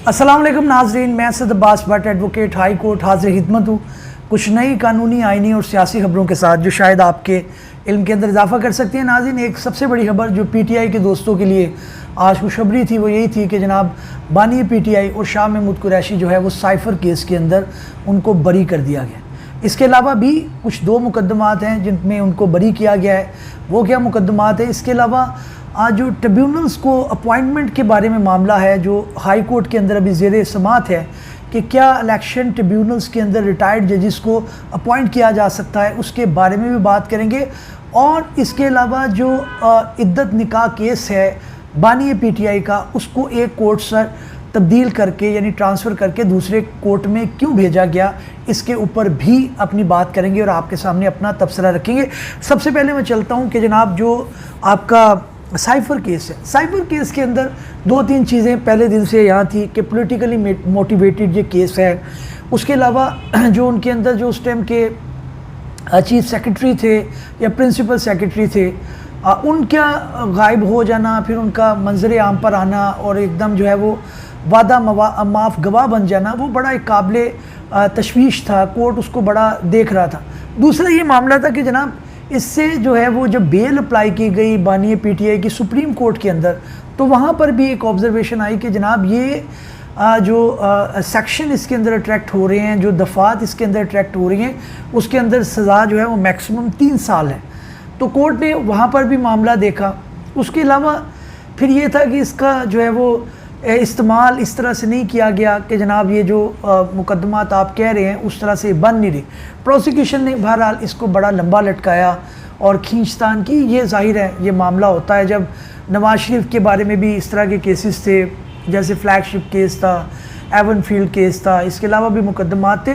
अस्सलाम वालेकुम नाज़रीन, मैं सद Abbas Bhatt advocate high court हाजिर खिदमत हूँ कुछ नई कानूनी, आइनी और सियासी खबरों के साथ जो शायद आपके इल्म के अंदर इजाफा कर सकती हैं। नाज़रीन, एक सबसे बड़ी खबर जो PTI के दोस्तों के लिए आज खुशखबरी थी वो यही थी कि जनाब बानी PTI और शाह महमूद कुरैशी जो है वो साइफ़र केस के अंदर उनको बरी कर दिया गया। इसके अलावा भी कुछ 2 मुकदमात हैं जिनमें उनको बरी किया गया है। वो क्या मुकदमात है? इसके अलावा आज जो ट्रिब्यूनल्स को अपॉइंटमेंट के बारे में मामला है जो हाई कोर्ट के अंदर अभी ज़ेर समाअत है कि क्या इलेक्शन ट्रिब्यूनल्स के अंदर रिटायर्ड जजेस को अपॉइंट किया जा सकता है, उसके बारे में भी बात करेंगे। और इसके अलावा जो इद्दत निकाह केस है बानी PTI का, उसको एक कोर्ट से तब्दील करके यानी ट्रांसफ़र करके दूसरे कोर्ट में क्यों भेजा गया, इसके ऊपर भी अपनी बात करेंगे और आपके सामने अपना तबसरा रखेंगे। सबसे पहले मैं चलता हूँ कि जनाब जो आपका साइफ़र केस है, साइफ़र केस के अंदर 2-3 चीज़ें पहले दिन से यहाँ थी कि पॉलिटिकली मोटिवेटेड ये केस है। उसके अलावा जो उनके अंदर जो उस टाइम के चीफ सेक्रेटरी थे या प्रिंसिपल सेक्रेटरी थे, उनका गायब हो जाना, फिर उनका मंजर आम पर आना और एकदम जो है वो वादा माफ़ गवाह बन जाना, वो बड़ा एक काबिल तशवीश था। कोर्ट उसको बड़ा देख रहा था। दूसरा ये मामला था कि जनाब इससे जो है वो जब बेल अप्लाई की गई बानी PTI की सुप्रीम कोर्ट के अंदर, तो वहाँ पर भी एक ऑब्जर्वेशन आई कि जनाब ये जो सेक्शन इसके अंदर अट्रैक्ट हो रहे हैं, जो दफ़ात इसके अंदर अट्रैक्ट हो रही हैं, उसके अंदर सज़ा जो है वो मैक्सिमम 3 साल है। तो कोर्ट ने वहाँ पर भी मामला देखा। उसके अलावा फिर ये था कि इसका जो है वो इस्तेमाल इस तरह से नहीं किया गया कि जनाब ये जो मुकदमात आप कह रहे हैं उस तरह से बन नहीं रही। प्रोसिक्यूशन ने बहरहाल इसको बड़ा लंबा लटकाया और खींचतान की। ये ज़ाहिर है ये मामला होता है जब नवाज शरीफ के बारे में भी इस तरह के केसेस थे, जैसे फ्लैगशिप केस था, एवन फील्ड केस था, इसके अलावा भी मुकदमात थे,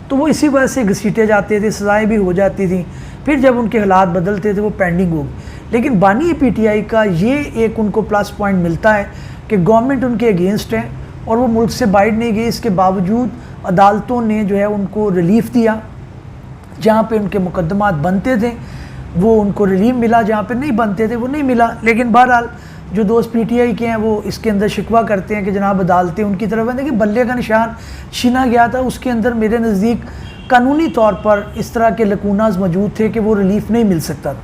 तो वो इसी वजह से घसीटे जाते थे, सज़ाएँ भी हो जाती थी। फिर जब उनके हालात बदलते थे वो पेंडिंग हो गई। लेकिन बानी PTI का ये एक उनको प्लस पॉइंट मिलता है कि गवर्नमेंट उनके अगेंस्ट है और वो मुल्क से बाहर नहीं गई। इसके बावजूद अदालतों ने जो है उनको रिलीफ दिया। जहाँ पे उनके मुकदमात बनते थे वो उनको रिलीफ मिला, जहाँ पे नहीं बनते थे वो नहीं मिला। लेकिन बहरहाल जो दोस्त PTI के हैं वो इसके अंदर शिकवा करते हैं कि जनाब अदालतें उनकी तरफ हैं। देखिए बल्ले का निशान छीना गया था, उसके अंदर मेरे नज़दीक कानूनी तौर पर इस तरह के लकूनाज मौजूद थे कि वो रिलीफ नहीं मिल सकता था।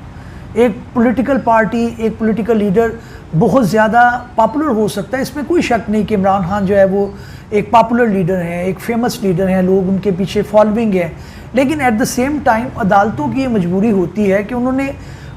एक पॉलिटिकल पार्टी, एक पॉलिटिकल लीडर बहुत ज़्यादा पॉपुलर हो सकता है, इसमें कोई शक नहीं कि इमरान खान जो है वो एक पॉपुलर लीडर हैं, एक फेमस लीडर हैं, लोग उनके पीछे फॉलोइंग है। लेकिन एट द सेम टाइम अदालतों की ये मजबूरी होती है कि उन्होंने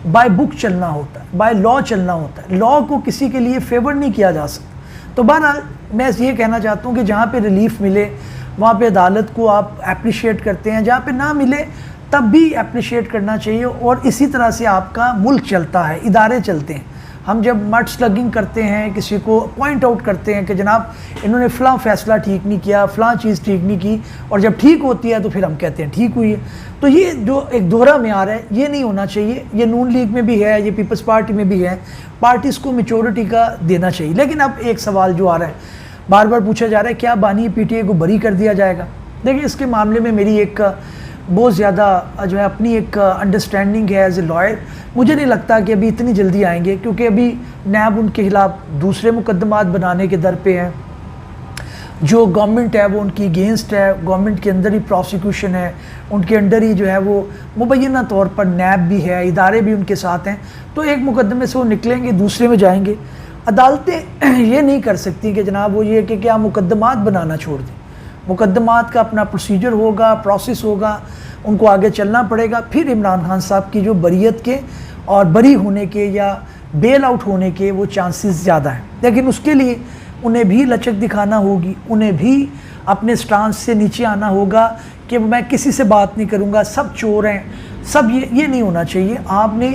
बाय बुक चलना होता है, बाय लॉ चलना होता है। लॉ को किसी के लिए फेवर नहीं किया जा सकता। तो बहरहाल मैं ये कहना चाहता हूँ कि जहाँ पे रिलीफ मिले वहाँ पे अदालत को आप अप्रिशिएट करते हैं, जहाँ पे ना मिले तब भी अप्रिशिएट करना चाहिए। और इसी तरह से आपका मुल्क चलता है, इदारे चलते हैं। हम जब मड स्लगिंग करते हैं, किसी को पॉइंट आउट करते हैं कि जनाब इन्होंने फ़लाँ फ़ैसला ठीक नहीं किया, फ़लाँ चीज़ ठीक नहीं की, और जब ठीक होती है तो फिर हम कहते हैं ठीक हुई है। तो ये जो एक दोहरा म्यार है ये नहीं होना चाहिए। ये नून लीग में भी है, ये पीपल्स पार्टी में भी है। पार्टीज़ को मैच्योरिटी का देना चाहिए। लेकिन अब एक सवाल जो आ रहा है, बार बार पूछा जा रहा है, क्या बानी PTI को बरी कर दिया जाएगा? देखिए इसके मामले में मेरी एक बहुत ज़्यादा जो है अपनी एक अंडरस्टैंडिंग है एज ए लॉयर। मुझे नहीं लगता कि अभी इतनी जल्दी आएंगे, क्योंकि अभी नैब उनके खिलाफ दूसरे मुकदमात बनाने के दर पे हैं। जो गवर्नमेंट है वो उनकी अगेंस्ट है, गवर्नमेंट के अंदर ही प्रोसिक्यूशन है, उनके अंडर ही जो है वो मुबैना तौर पर नैब भी है, इदारे भी उनके साथ हैं। तो एक मुकदमे से वो निकलेंगे, दूसरे में जाएंगे। अदालतें ये नहीं कर सकती कि जनाब वो ये कि क्या मुकदमात बनाना छोड़ दें। मुकदमात का अपना प्रोसीजर होगा, प्रोसेस होगा, उनको आगे चलना पड़ेगा। फिर इमरान खान साहब की जो बरीयत के और बरी होने के या बेल आउट होने के वो चांसेस ज़्यादा हैं। लेकिन उसके लिए उन्हें भी लचक दिखाना होगी, उन्हें भी अपने स्टांस से नीचे आना होगा कि मैं किसी से बात नहीं करूँगा, सब चोर हैं, सब ये नहीं होना चाहिए। आपने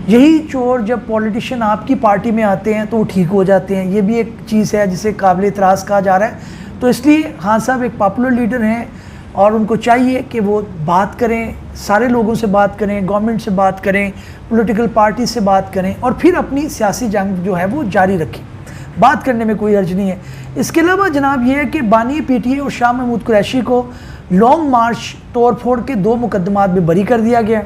यही चोर जब पॉलिटिशियन आपकी पार्टी में आते हैं तो वो ठीक हो जाते हैं। ये भी एक चीज़ है जिसे काबिल इतराज़ कहा जा रहा है। तो इसलिए खान साहब एक पॉपुलर लीडर हैं और उनको चाहिए कि वो बात करें, सारे लोगों से बात करें, गवर्नमेंट से बात करें, पॉलिटिकल पार्टी से बात करें और फिर अपनी सियासी जंग जो है वो जारी रखें। बात करने में कोई हर्ज नहीं है। इसके अलावा जनाब ये है कि बानी PTI और शाह महमूद कुरैशी को लॉन्ग मार्च तोड़ फोड़ के 2 मुकदमात में बरी कर दिया गया।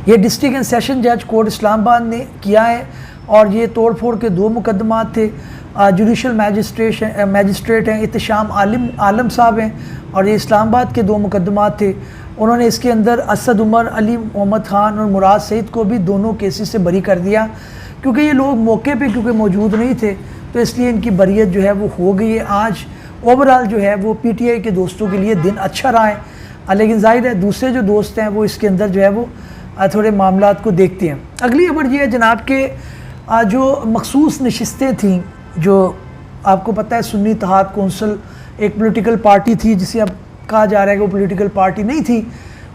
ये डिस्ट्रिक्ट एंड सेशन जज कोर्ट इस्लामाबाद ने किया है और ये तोड़ फोड़ के 2 मुकदमात थे। جوڈیشل میجسٹریٹ ہیں احتشام عالم صاحب ہیں، اور یہ اسلام آباد کے 2 مقدمات تھے۔ انہوں نے اس کے اندر اسد عمر، علی محمد خان اور مراد سعید کو بھی دونوں کیسز سے بری کر دیا، کیونکہ یہ لوگ موقع پہ کیونکہ موجود نہیں تھے تو اس لیے ان کی بریت جو ہے وہ ہو گئی ہے۔ آج اوورال جو ہے وہ پی ٹی آئی کے دوستوں کے لیے دن اچھا رہا ہے، لیکن ظاہر ہے دوسرے جو دوست ہیں وہ اس کے اندر جو ہے وہ تھوڑے معاملات کو دیکھتے ہیں۔ اگلی خبر یہ ہے جناب کہ جو مخصوص نشستیں تھیں، جو آپ کو پتہ ہے سنی اتحاد کونسل ایک پولیٹیکل پارٹی تھی جسے اب کہا جا رہا ہے کہ وہ پولیٹیکل پارٹی نہیں تھی،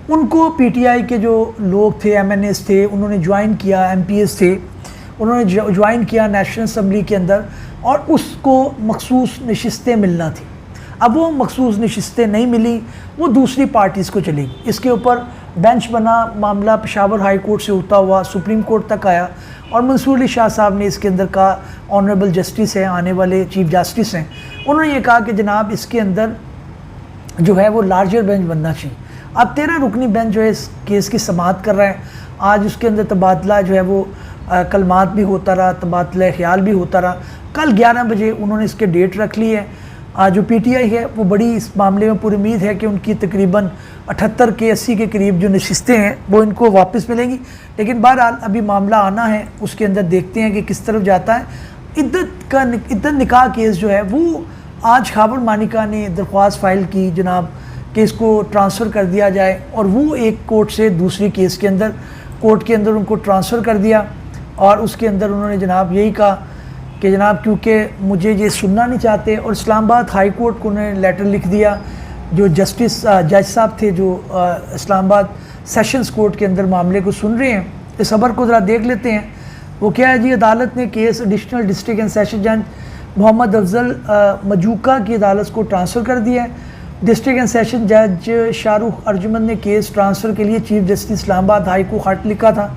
ان کو پی ٹی آئی کے جو لوگ تھے، ایم این ایز تھے، انہوں نے جوائن کیا، ایم پی ایز تھے، انہوں نے جوائن کیا نیشنل اسمبلی کے اندر، اور اس کو مخصوص نشستیں ملنا تھی۔ اب وہ مخصوص نشستیں نہیں ملی، وہ دوسری پارٹیز کو چلے گی۔ اس کے اوپر بینچ بنا، معاملہ پشاور ہائی کورٹ سے ہوتا ہوا سپریم کورٹ تک آیا، اور منصور علی شاہ صاحب نے اس کے اندر کہا، آنریبل جسٹس ہیں، آنے والے چیف جسٹس ہیں، انہوں نے یہ کہا کہ جناب اس کے اندر جو ہے وہ لارجر بینچ بننا چاہیے۔ اب 13 رکنی بینچ جو ہے اس کیس کی سماعت کر رہا ہے۔ آج اس کے اندر تبادلہ جو ہے وہ کلمات بھی ہوتا رہا، تبادلہ خیال بھی ہوتا رہا۔ کل 11 بجے انہوں نے اس کے ڈیٹ رکھ لی ہے۔ جو پی ٹی آئی ہے وہ بڑی اس معاملے میں پوری امید ہے کہ ان کی تقریباً 78 کے 80 کے قریب جو نشستیں ہیں وہ ان کو واپس ملیں گی، لیکن بہرحال ابھی معاملہ آنا ہے، اس کے اندر دیکھتے ہیں کہ کس طرف جاتا ہے۔ عدت نکاح کیس جو ہے وہ آج خاور مانیکا نے درخواست فائل کی جناب کہ اس کو ٹرانسفر کر دیا جائے، اور وہ ایک کورٹ سے دوسری کیس کے اندر کورٹ کے اندر ان کو ٹرانسفر کر دیا، اور اس کے اندر انہوں نے جناب یہی کہا کہ جناب کیونکہ مجھے یہ سننا نہیں چاہتے، اور اسلام آباد ہائی کورٹ کو انہوں نے لیٹر لکھ دیا، جو جسٹس جج صاحب تھے جو اسلام آباد سیشنز کورٹ کے اندر معاملے کو سن رہے ہیں۔ اس خبر کو ذرا دیکھ لیتے ہیں، وہ کیا ہے جی۔ عدالت نے case additional district and session جج محمد افضل مجوکا کی عدالت کو ٹرانسفر کر دیا ہے۔ ڈسٹرکٹ اینڈ سیشن جج شاہ رخ ارجمن نے کیس ٹرانسفر کے لیے چیف جسٹس اسلام آباد ہائی کو خط لکھا تھا۔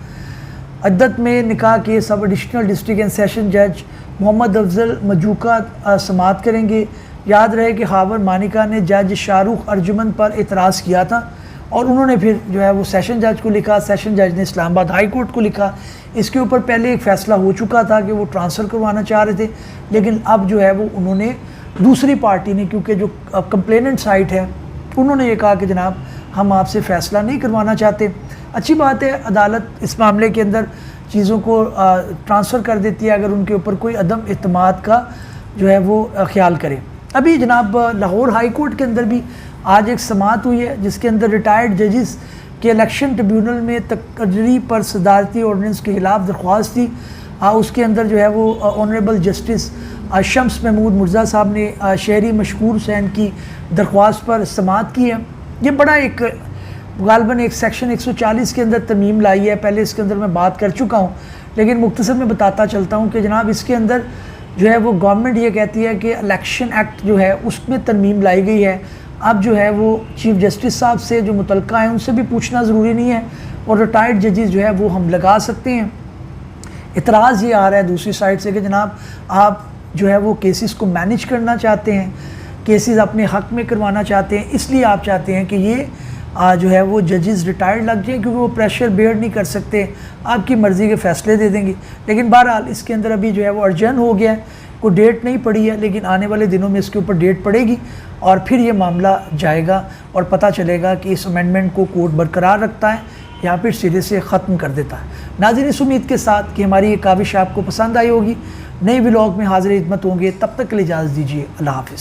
عدت میں نکاح کیس اب ایڈیشنل ڈسٹرکٹ اینڈ سیشن جج محمد افضل مجوکا سماعت کریں گے۔ یاد رہے کہ خاور مانیکا نے جج شاہ رخ ارجمن پر اعتراض کیا تھا، اور انہوں نے پھر جو ہے وہ سیشن جج کو لکھا، سیشن جج نے اسلام آباد ہائی کورٹ کو لکھا۔ اس کے اوپر پہلے ایک فیصلہ ہو چکا تھا کہ وہ ٹرانسفر کروانا چاہ رہے تھے، لیکن اب جو ہے وہ انہوں نے دوسری پارٹی نے، کیونکہ جو کمپلیننٹ سائٹ ہے انہوں نے یہ کہا کہ جناب ہم آپ سے فیصلہ نہیں کروانا چاہتے۔ اچھی بات ہے، عدالت اس معاملے کے اندر چیزوں کو ٹرانسفر کر دیتی ہے اگر ان کے اوپر کوئی عدم اعتماد کا جو ہے وہ خیال کرے۔ ابھی جناب لاہور ہائی کورٹ کے اندر بھی آج ایک سماعت ہوئی ہے جس کے اندر ریٹائرڈ ججز کے الیکشن ٹریبیونل میں تقرری پر صدارتی آرڈیننس کے خلاف درخواست تھی۔ اس کے اندر جو ہے وہ آنریبل جسٹس شمس محمود مرزا صاحب نے شہری مشکور حسین کی درخواست پر سماعت کی ہے۔ یہ بڑا ایک غالباً ایک سیکشن 140 کے اندر ترمیم لائی ہے، پہلے اس کے اندر میں بات کر چکا ہوں، لیکن مختصر میں بتاتا چلتا ہوں کہ جناب اس کے اندر جو ہے وہ گورنمنٹ یہ کہتی ہے کہ الیکشن ایکٹ جو ہے اس میں ترمیم لائی گئی ہے۔ اب جو ہے وہ چیف جسٹس صاحب سے جو متعلقہ ہیں ان سے بھی پوچھنا ضروری نہیں ہے، اور ریٹائرڈ ججز جو ہے وہ ہم لگا سکتے ہیں۔ اعتراض یہ آ رہا ہے دوسری سائڈ سے کہ جناب آپ جو ہے وہ کیسز کو مینیج کرنا چاہتے ہیں، کیسز اپنے حق میں کروانا چاہتے ہیں، اس لیے آپ چاہتے ہیں کہ یہ جو ہے وہ ججز ریٹائرڈ لگ جائیں کیونکہ وہ پریشر بیئر نہیں کر سکتے، آپ کی مرضی کے فیصلے دے دیں گے۔ لیکن بہرحال اس کے اندر ابھی جو ہے وہ ارجن ہو گیا ہے، کوئی ڈیٹ نہیں پڑی ہے، لیکن آنے والے دنوں میں اس کے اوپر ڈیٹ پڑے گی، اور پھر یہ معاملہ جائے گا اور پتہ چلے گا کہ اس امینڈمنٹ کو کورٹ برقرار رکھتا ہے یا پھر سرے سے ختم کر دیتا ہے۔ ناظرین، اس امید کے ساتھ کہ ہماری یہ کاوش آپ کو پسند آئی ہوگی، نئے ولاگ میں حاضر خدمت ہوں گے، تب تک کے لیے اجازت دیجیے، اللہ حافظ۔